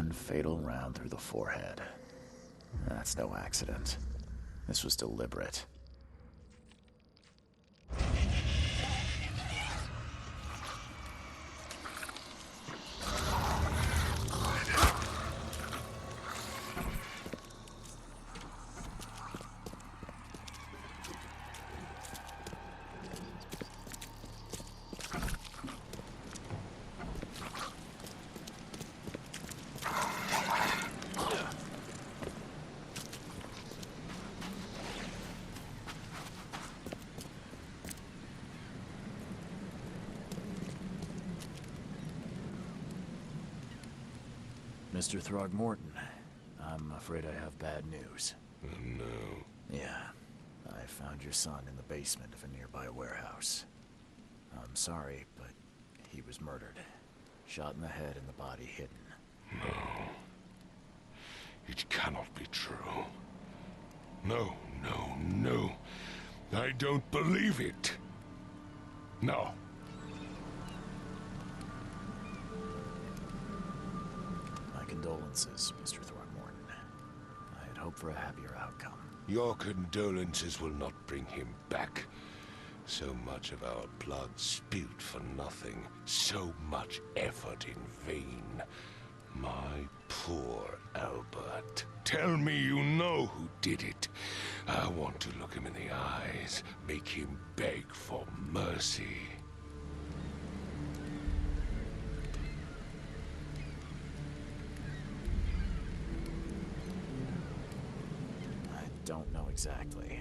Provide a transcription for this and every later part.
One fatal round through the forehead. That's no accident. This was deliberate. Mr. Throgmorton, I'm afraid I have bad news. Oh, no. Yeah, I found your son in the basement of a nearby warehouse. I'm sorry, but he was murdered. Shot in the head and the body hidden. No. It cannot be true. No, no, no. I don't believe it. No. My condolences, Mr. Throgmorton. I had hoped for a happier outcome. Your condolences will not bring him back. So much of our blood spilled for nothing. So much effort in vain. My poor Albert. Tell me you know who did it. I want to look him in the eyes, make him beg for mercy. I don't know exactly.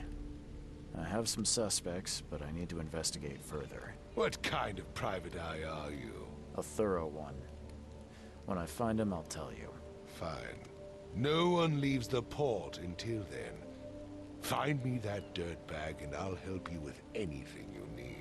I have some suspects, but I need to investigate further. What kind of private eye are you? A thorough one. When I find him, I'll tell you. Fine. No one leaves the port until then. Find me that dirtbag and I'll help you with anything you need.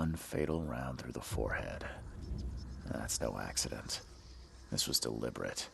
one fatal round through the forehead. That's no accident. This was deliberate.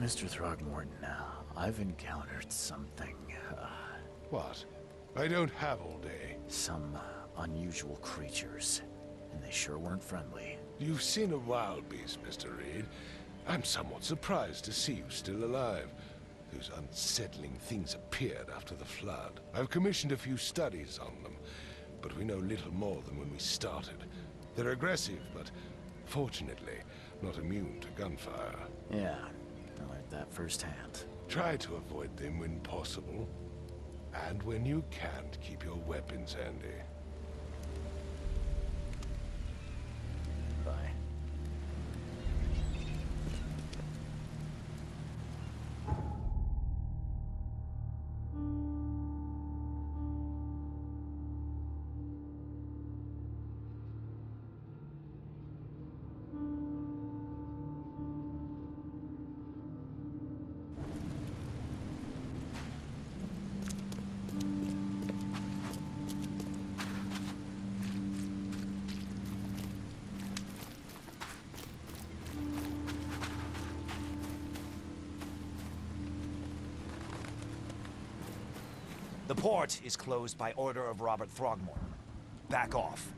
Mr. Throgmorton, I've encountered something, What? I don't have all day. some unusual creatures, and they sure weren't friendly. You've seen a wild beast, Mr. Reed. I'm somewhat surprised to see you still alive. Those unsettling things appeared after the flood. I've commissioned a few studies on them, but we know little more than when we started. They're aggressive, but fortunately, not immune to gunfire. Yeah, I learned that firsthand. Try to avoid them when possible. And when you can't, keep your weapons handy. Bye. The port is closed by order of Robert Throgmorton. Back off.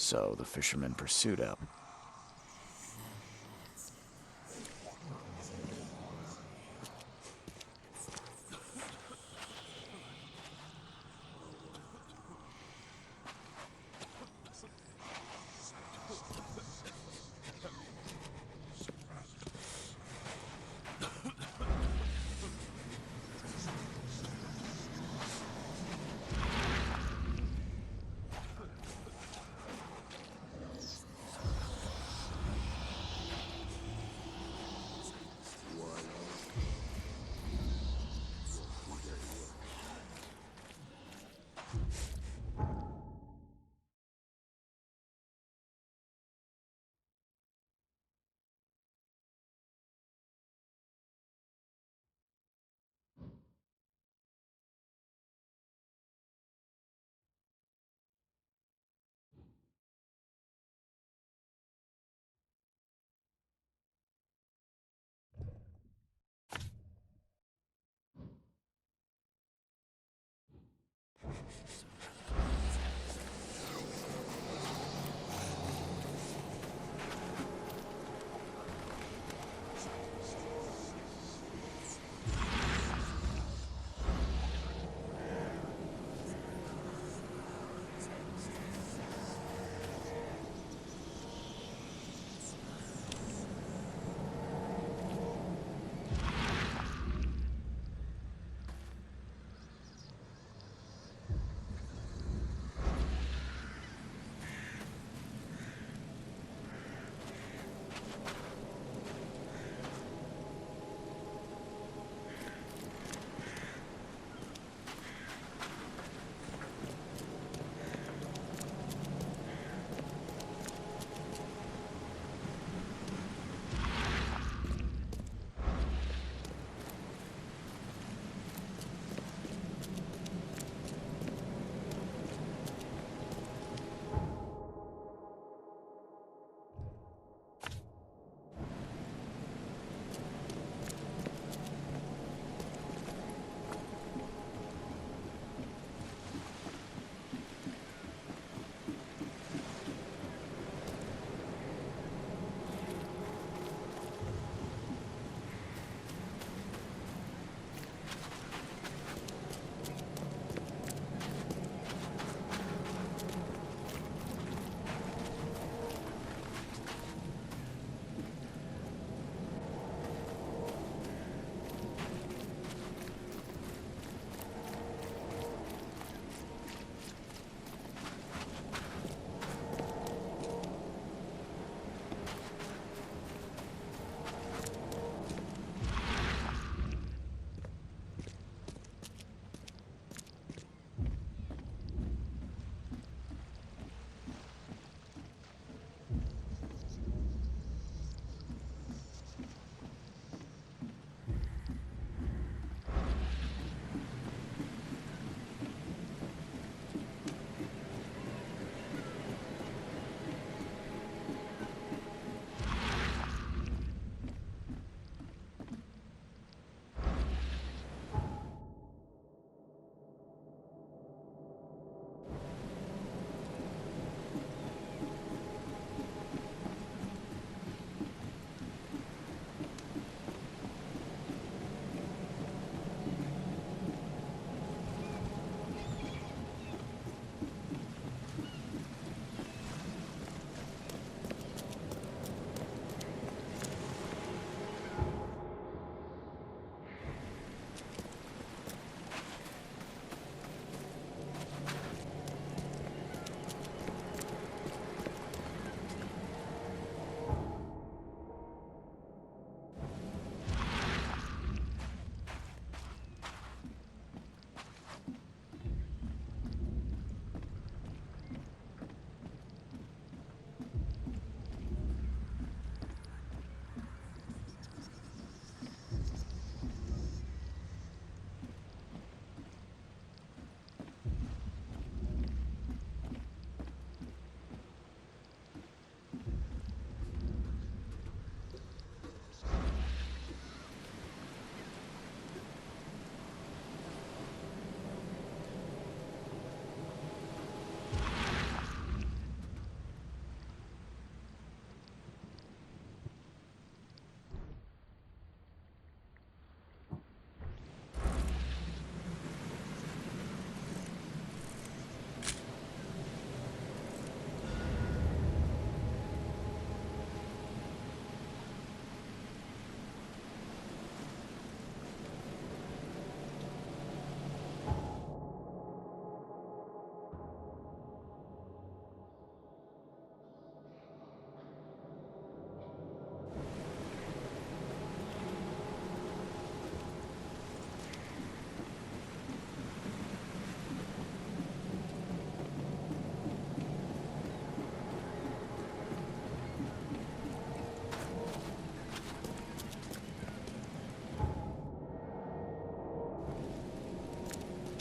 So the fishermen pursued up.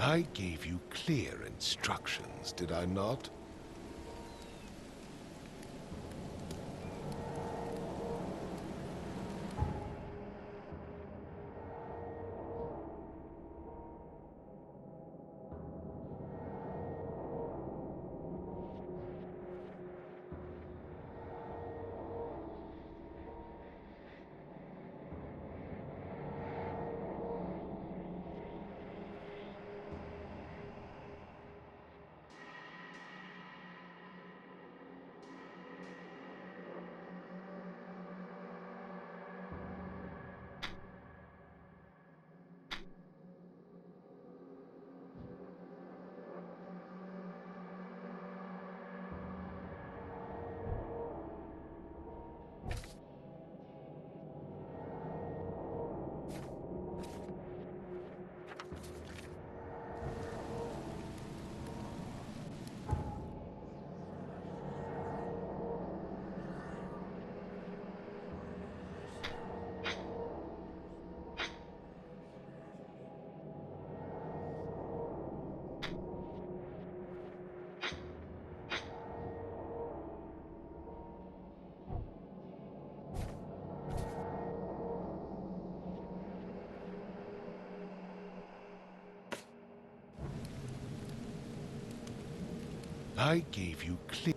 I gave you clear instructions, did I not? I gave you clear...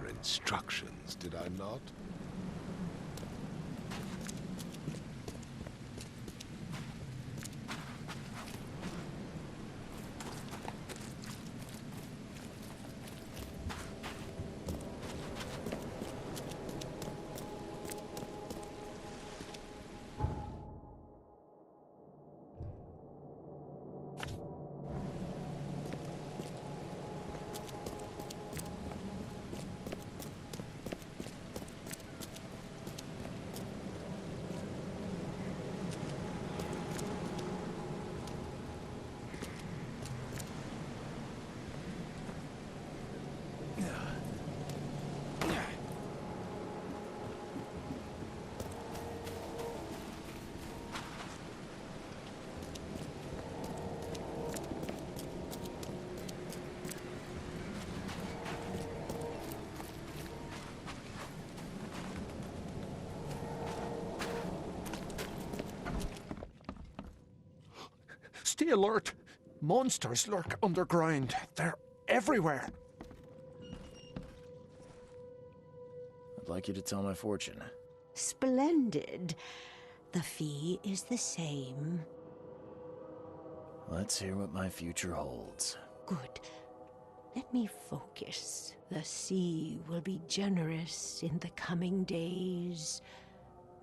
instructions, did I not? Stay alert! Monsters lurk underground. They're everywhere. I'd like you to tell my fortune. Splendid. The fee is the same. Let's hear what my future holds. Good. Let me focus. The sea will be generous in the coming days.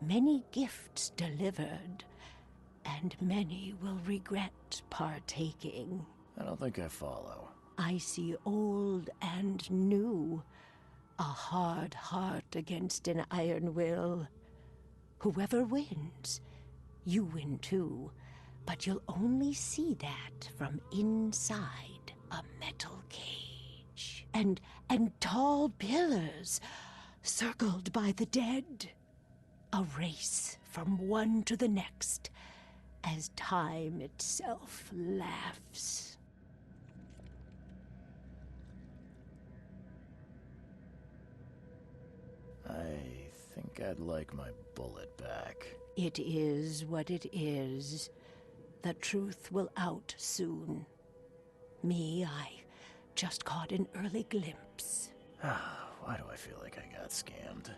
Many gifts delivered, and many will regret partaking. I don't think I follow. I see old and new. A hard heart against an iron will. Whoever wins, you win too. But you'll only see that from inside a metal cage. And tall pillars, circled by the dead. A race from one to the next, as time itself laughs. I think I'd like my bullet back. It is what it is. The truth will out soon. Me, I just caught an early glimpse. Why do I feel like I got scammed?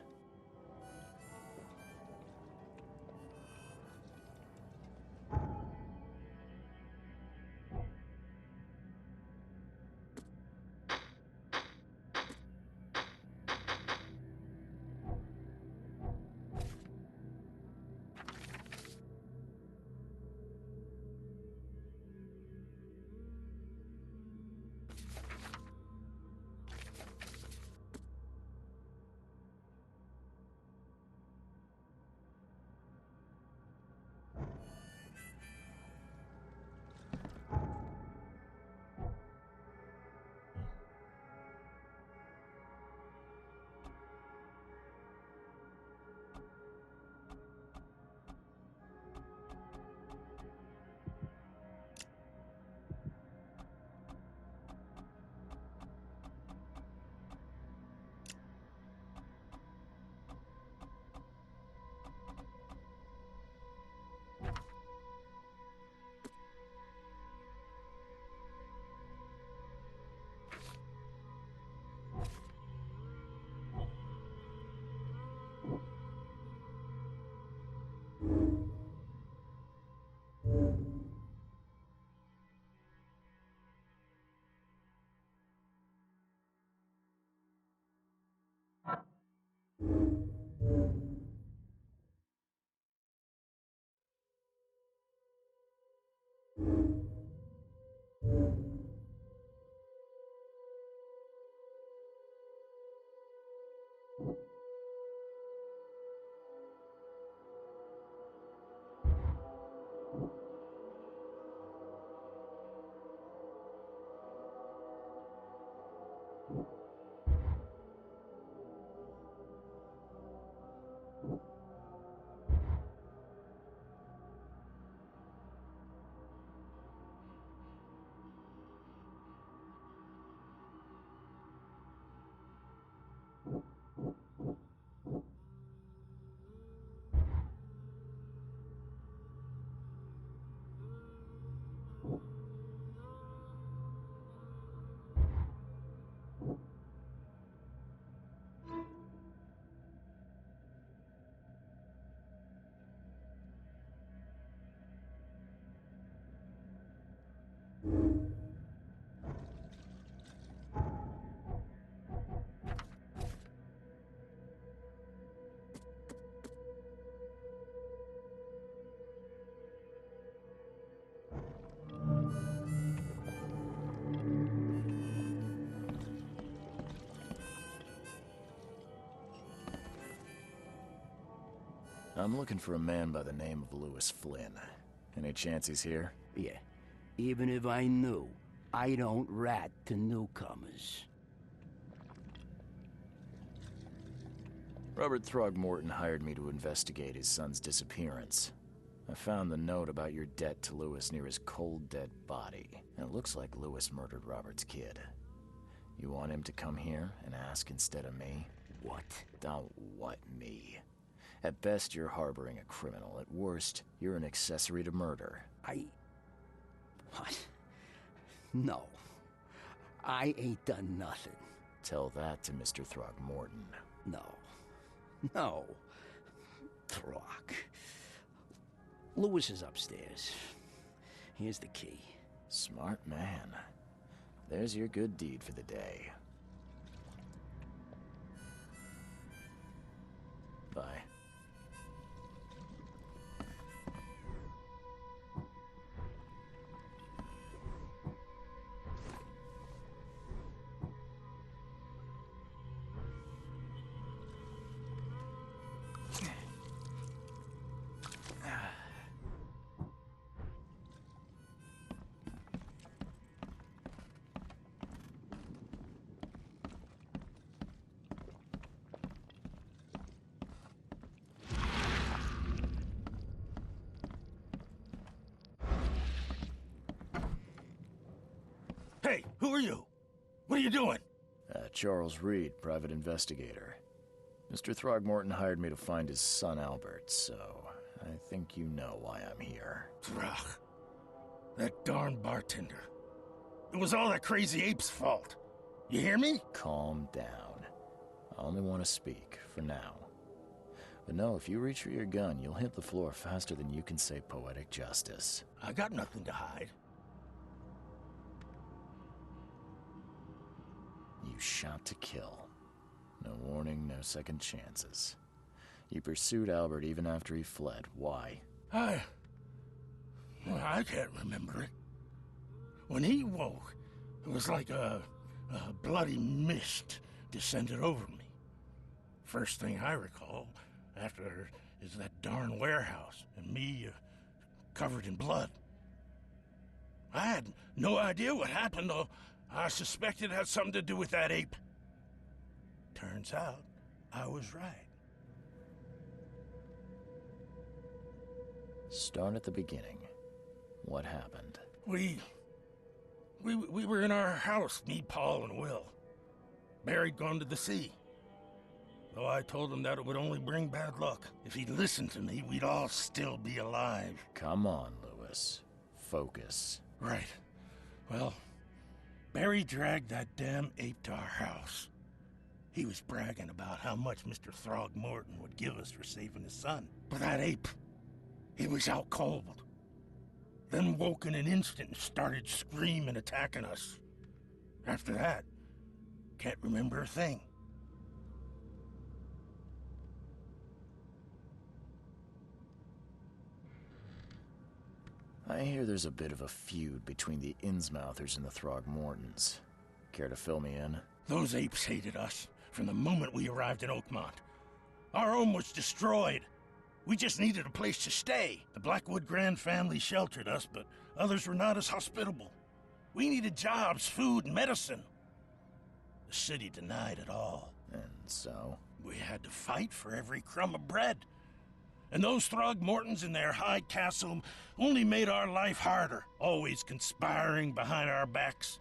I'm looking for a man by the name of Lewis Flynn. Any chance he's here? Yeah. Even if I knew, I don't rat to newcomers. Robert Throgmorton hired me to investigate his son's disappearance. I found the note about your debt to Lewis near his cold, dead body. And it looks like Lewis murdered Robert's kid. You want him to come here and ask instead of me? What? Don't what me. At best, you're harboring a criminal. At worst, you're an accessory to murder. What? No. I ain't done nothing. Tell that to Mr. Throgmorton. No. No. Throg. Lewis is upstairs. Here's the key. Smart man. There's your good deed for the day. Bye. Hey, who are you? What are you doing? Charles Reed, private investigator. Mr. Throgmorton hired me to find his son Albert, so I think you know why I'm here. Throg. That darn bartender. It was all that crazy ape's fault. You hear me? Calm down. I only want to speak, for now. But no, if you reach for your gun, you'll hit the floor faster than you can say poetic justice. I got nothing to hide. You shot to kill. No warning, no second chances. You pursued Albert even after he fled. Why? I can't remember it. When he woke, it was like a bloody mist descended over me. First thing I recall after is that darn warehouse and me covered in blood. I had no idea what happened, though. I suspected it had something to do with that ape. Turns out, I was right. Start at the beginning. What happened? We were in our house, me, Paul, and Will. Barry'd gone to the sea. Though I told him that it would only bring bad luck. If he'd listened to me, we'd all still be alive. Come on, Lewis. Focus. Right. Well, Barry dragged that damn ape to our house. He was bragging about how much Mr. Throgmorton would give us for saving his son. But that ape, he was out cold. Then woke in an instant and started screaming, attacking us. After that, can't remember a thing. I hear there's a bit of a feud between the Innsmouthers and the Throgmortons. Care to fill me in? Those apes hated us from the moment we arrived in Oakmont. Our home was destroyed. We just needed a place to stay. The Blackwood Grand family sheltered us, but others were not as hospitable. We needed jobs, food, and medicine. The city denied it all. And so? We had to fight for every crumb of bread. And those Throgmortons in their high castle only made our life harder, always conspiring behind our backs,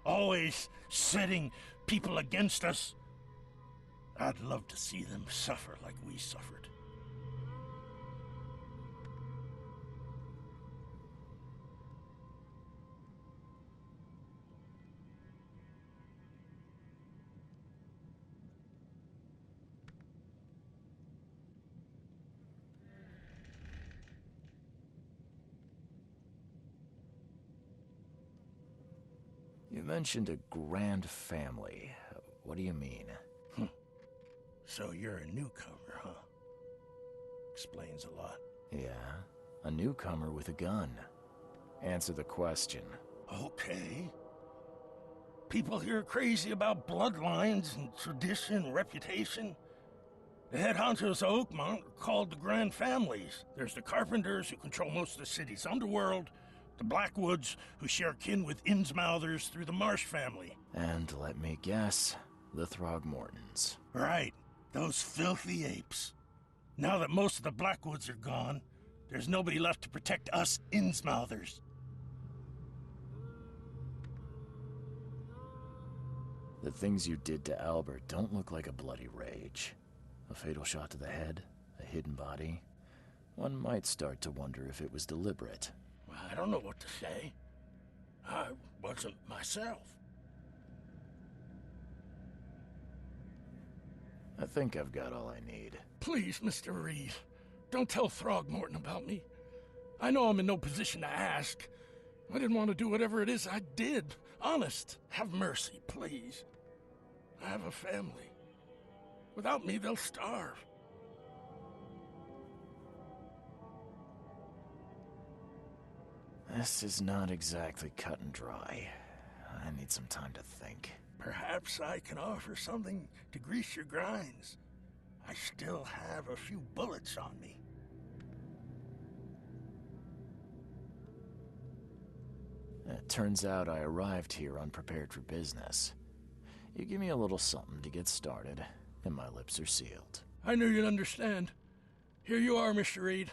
always setting people against us. I'd love to see them suffer like we suffered. You mentioned a grand family. What do you mean? So you're a newcomer, huh? Explains a lot. Yeah, a newcomer with a gun. Answer the question. Okay. People here are crazy about bloodlines and tradition and reputation. The head honchos of Oakmont are called the Grand Families. There's the Carpenters, who control most of the city's underworld, the Blackwoods, who share kin with Innsmouthers through the Marsh family. And let me guess, the Throgmortons. Right, those filthy apes. Now that most of the Blackwoods are gone, there's nobody left to protect us Innsmouthers. The things you did to Albert don't look like a bloody rage. A fatal shot to the head, a hidden body. One might start to wonder if it was deliberate. I don't know what to say. I wasn't myself. I think I've got all I need. Please, Mr. Reed, don't tell Throgmorton about me. I know I'm in no position to ask. I didn't want to do whatever it is I did. Honest, have mercy, please. I have a family. Without me, they'll starve. This is not exactly cut and dry. I need some time to think. Perhaps I can offer something to grease your grinds. I still have a few bullets on me. It turns out I arrived here unprepared for business. You give me a little something to get started, and my lips are sealed. I knew you'd understand. Here you are, Mr. Reed.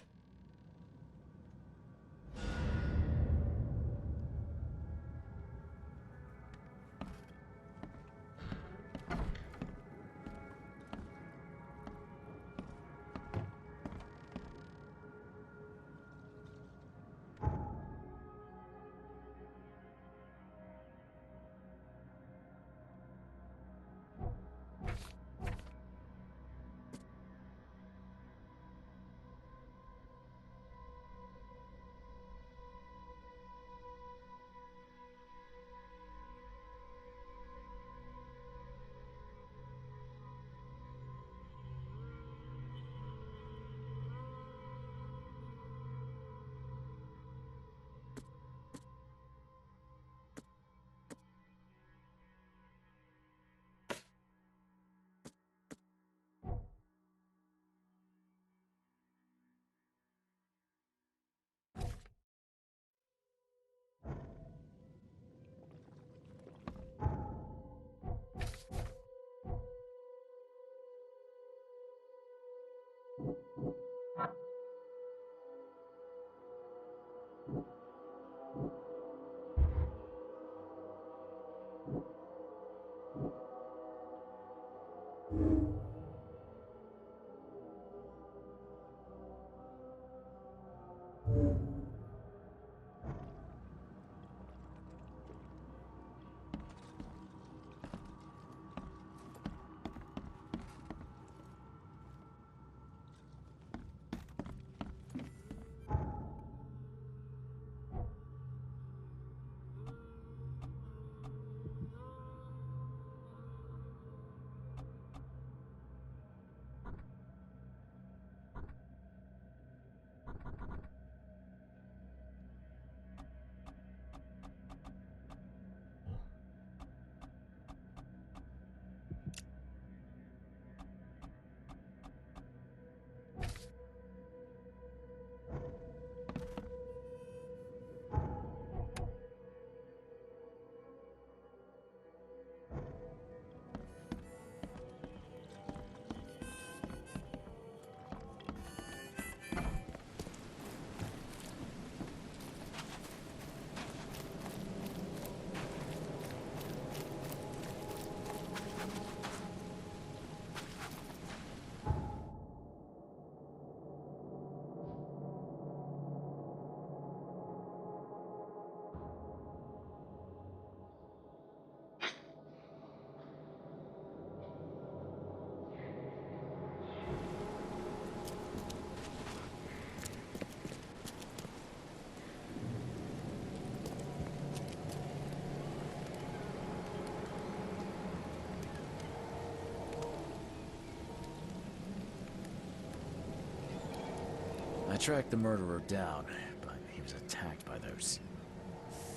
tracked the murderer down, but he was attacked by those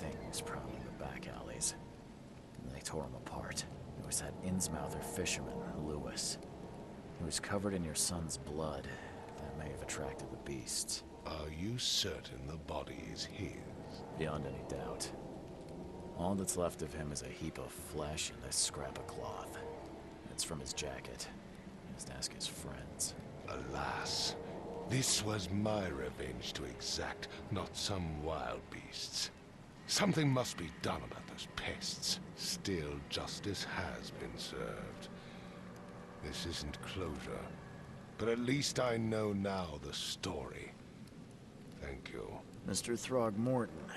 things prowling the back alleys. They tore him apart. It was that Innsmouther fisherman, Lewis. He was covered in your son's blood. That may have attracted the beasts. Are you certain the body is his? Beyond any doubt. All that's left of him is a heap of flesh and this scrap of cloth. It's from his jacket. Just ask his friends. Alas, this was my revenge to exact, not some wild beast's. Something must be done about those pests. Still, justice has been served. This isn't closure, but at least I know now the story. Thank you. Mr. Throgmorton,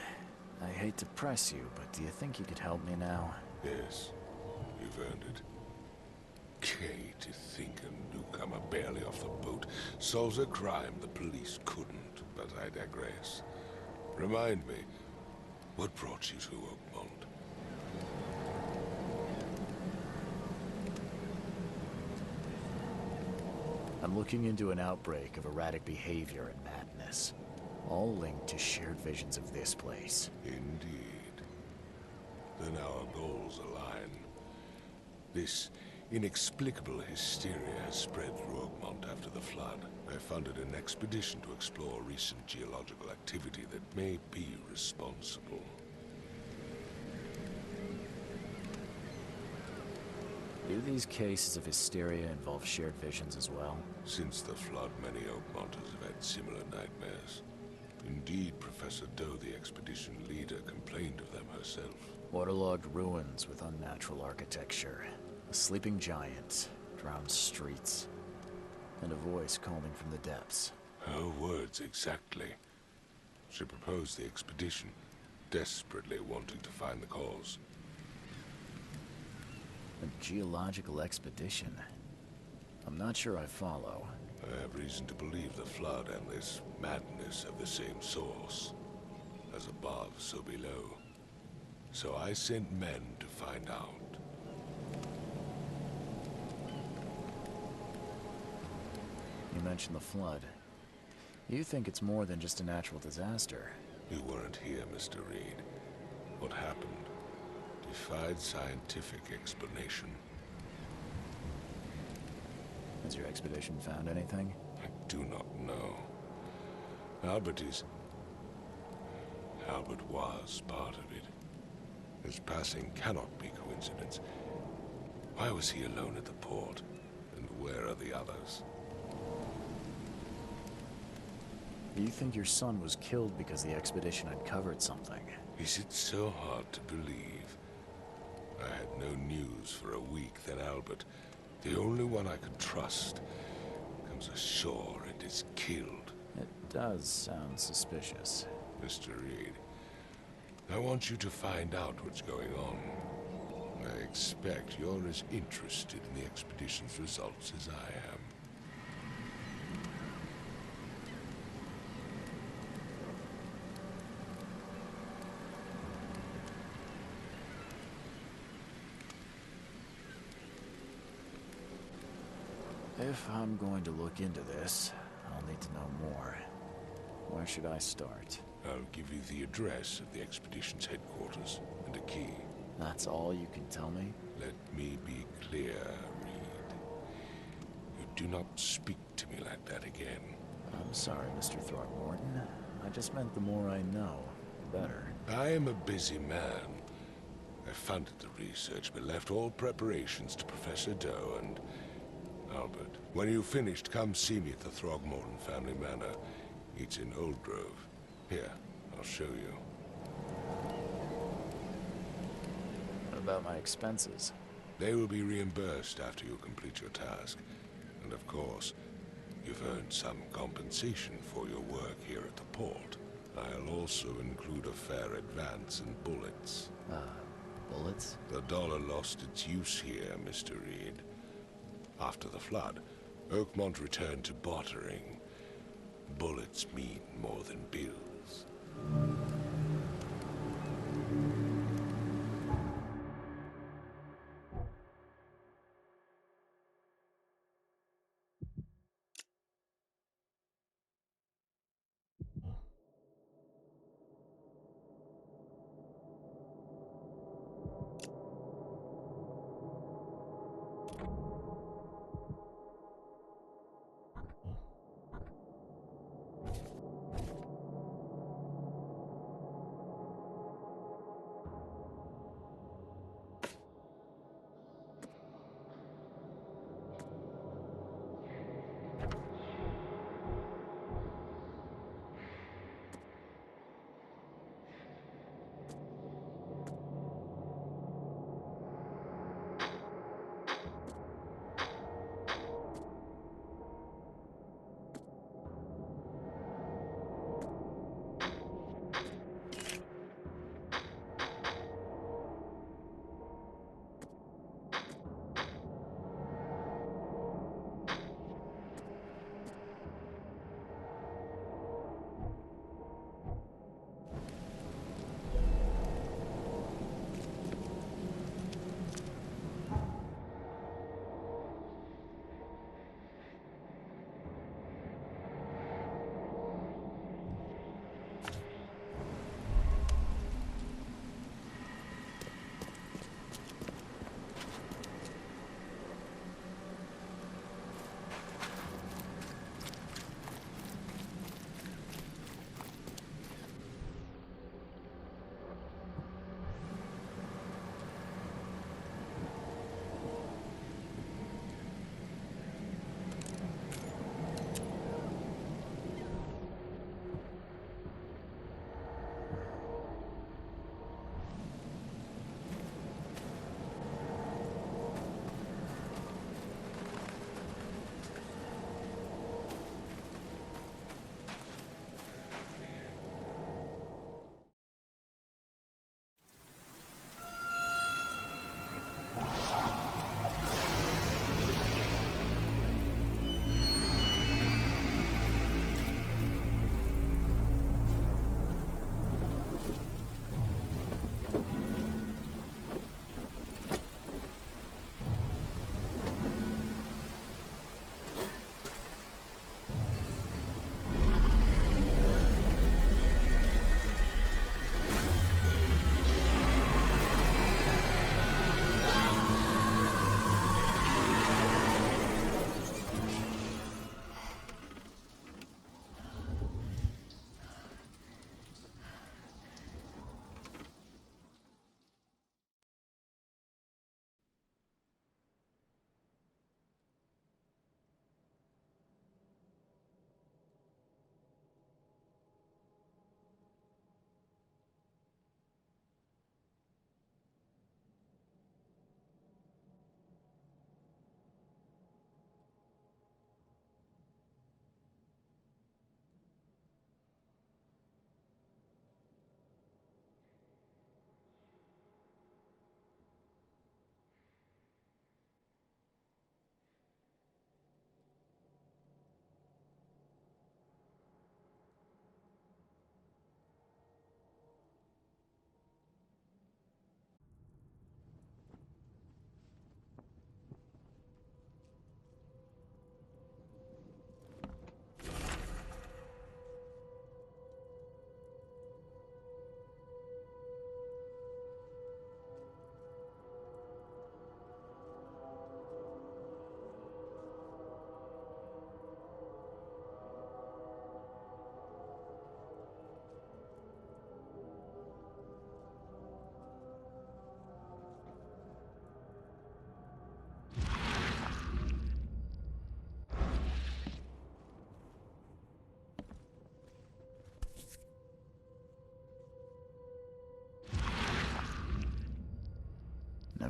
I hate to press you, but do you think you could help me now? Yes, you've earned it. Kay, to think a newcomer barely off the boat solves a crime the police couldn't, but I digress. Remind me, what brought you to Oakmont? I'm looking into an outbreak of erratic behavior and madness, all linked to shared visions of this place. Indeed. Then our goals align. This inexplicable hysteria has spread through Oakmont after the flood. I funded an expedition to explore recent geological activity that may be responsible. Do these cases of hysteria involve shared visions as well? Since the flood, many Oakmonters have had similar nightmares. Indeed, Professor Doe, the expedition leader, complained of them herself. Waterlogged ruins with unnatural architecture, a sleeping giant, drowned streets, and a voice calling from the depths. Her words exactly. She proposed the expedition, desperately wanting to find the cause. A geological expedition? I'm not sure I follow. I have reason to believe the flood and this madness have the same source. As above, so below. So I sent men to find out. You mentioned the flood. You think it's more than just a natural disaster? You weren't here, Mr. Reed. What happened defied scientific explanation. Has your expedition found anything? I do not know. Albert was part of it. His passing cannot be coincidence. Why was he alone at the port? And where are the others? You think your son was killed because the expedition uncovered something? Is it so hard to believe? I had no news for a week, then Albert, the only one I could trust, comes ashore and is killed. It does sound suspicious. Mr. Reed, I want you to find out what's going on. I expect you're as interested in the expedition's results as I am. If I'm going to look into this, I'll need to know more. Where should I start? I'll give you the address of the expedition's headquarters and a key. That's all you can tell me? Let me be clear, Reed. You do not speak to me like that again. I'm sorry, Mr. Throgmorton. I just meant the more I know, the better. I am a busy man. I funded the research, but left all preparations to Professor Doe and Albert. When you've finished, come see me at the Throgmorton family manor. It's in Old Grove. Here, I'll show you. What about my expenses? They will be reimbursed after you complete your task. And of course, you've earned some compensation for your work here at the port. I'll also include a fair advance in bullets. Bullets? The dollar lost its use here, Mr. Reed. After the flood, Oakmont returned to bartering. Bullets mean more than bills.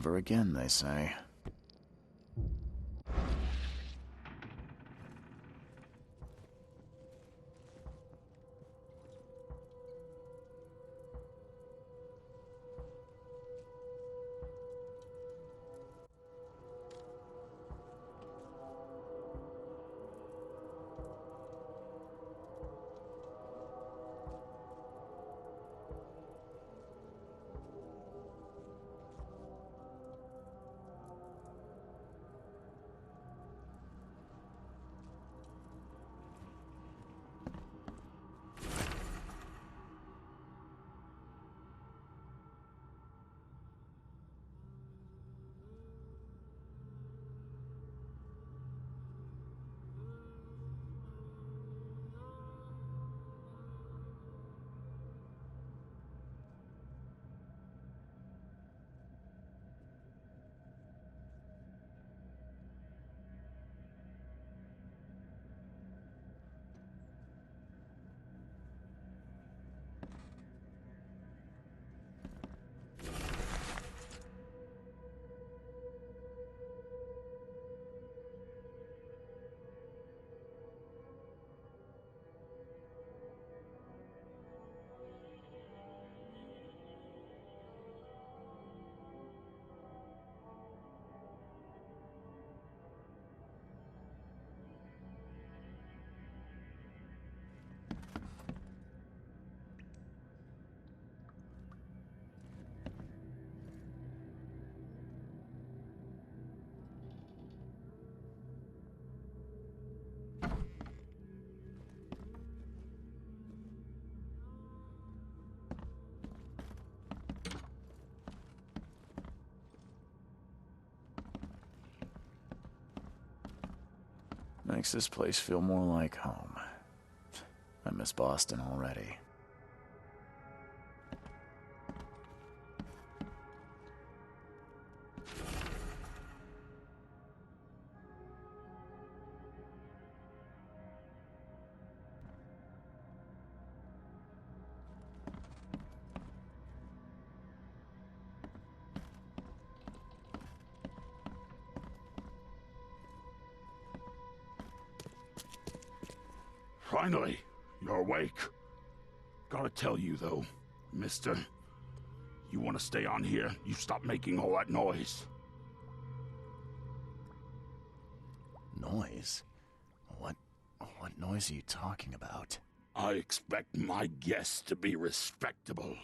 Never again, they say. Makes this place feel more like home. I miss Boston already. Finally, you're awake. Gotta tell you, though, mister, you want to stay on here, you stop making all that noise. Noise? What noise are you talking about? I expect my guests to be respectable.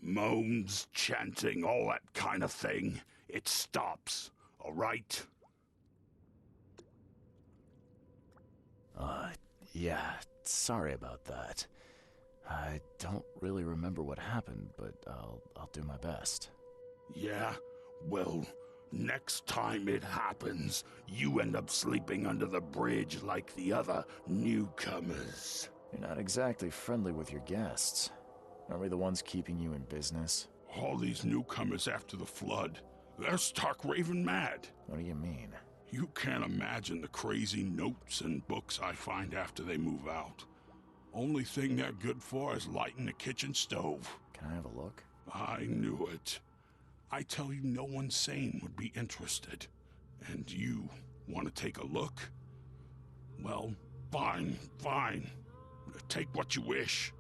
Moans, chanting, all that kind of thing. It stops, all right? Yeah, sorry about that. I don't really remember what happened, but I'll do my best. Yeah? Well, next time it happens, you end up sleeping under the bridge like the other newcomers. You're not exactly friendly with your guests. Aren't we the ones keeping you in business? All these newcomers after the flood, they're stark raving mad. What do you mean? You can't imagine the crazy notes and books I find after they move out. Only thing they're good for is lighting the kitchen stove. Can I have a look? I knew it. I tell you, no one sane would be interested. And you want to take a look? Well, fine. Take what you wish.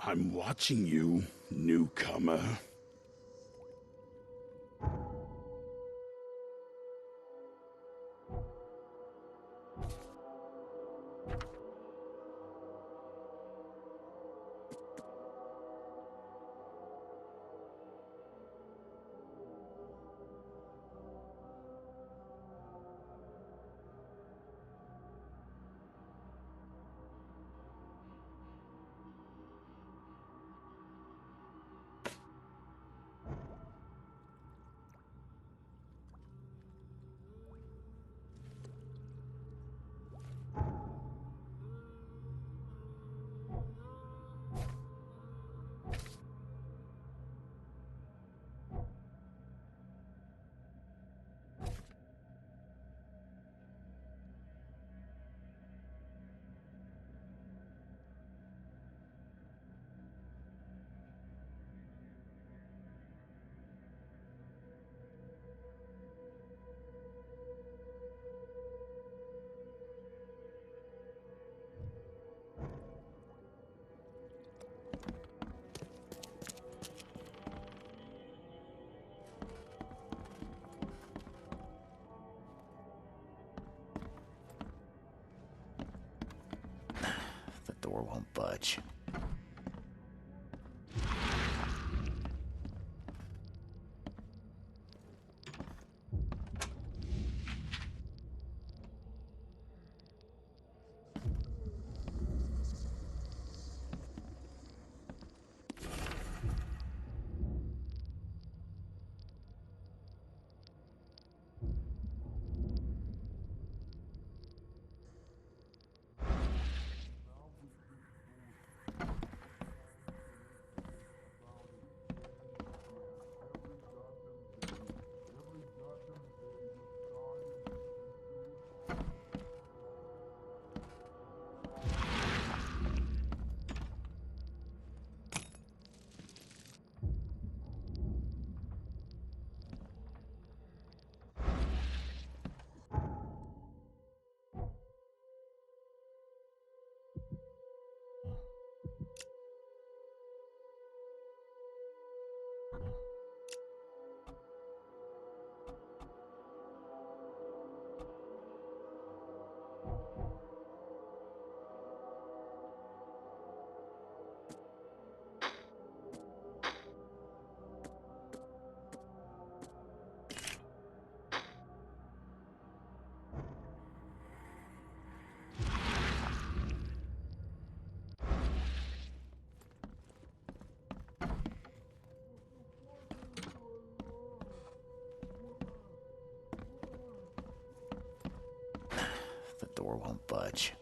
I'm watching you, newcomer. The door won't budge. The door won't budge.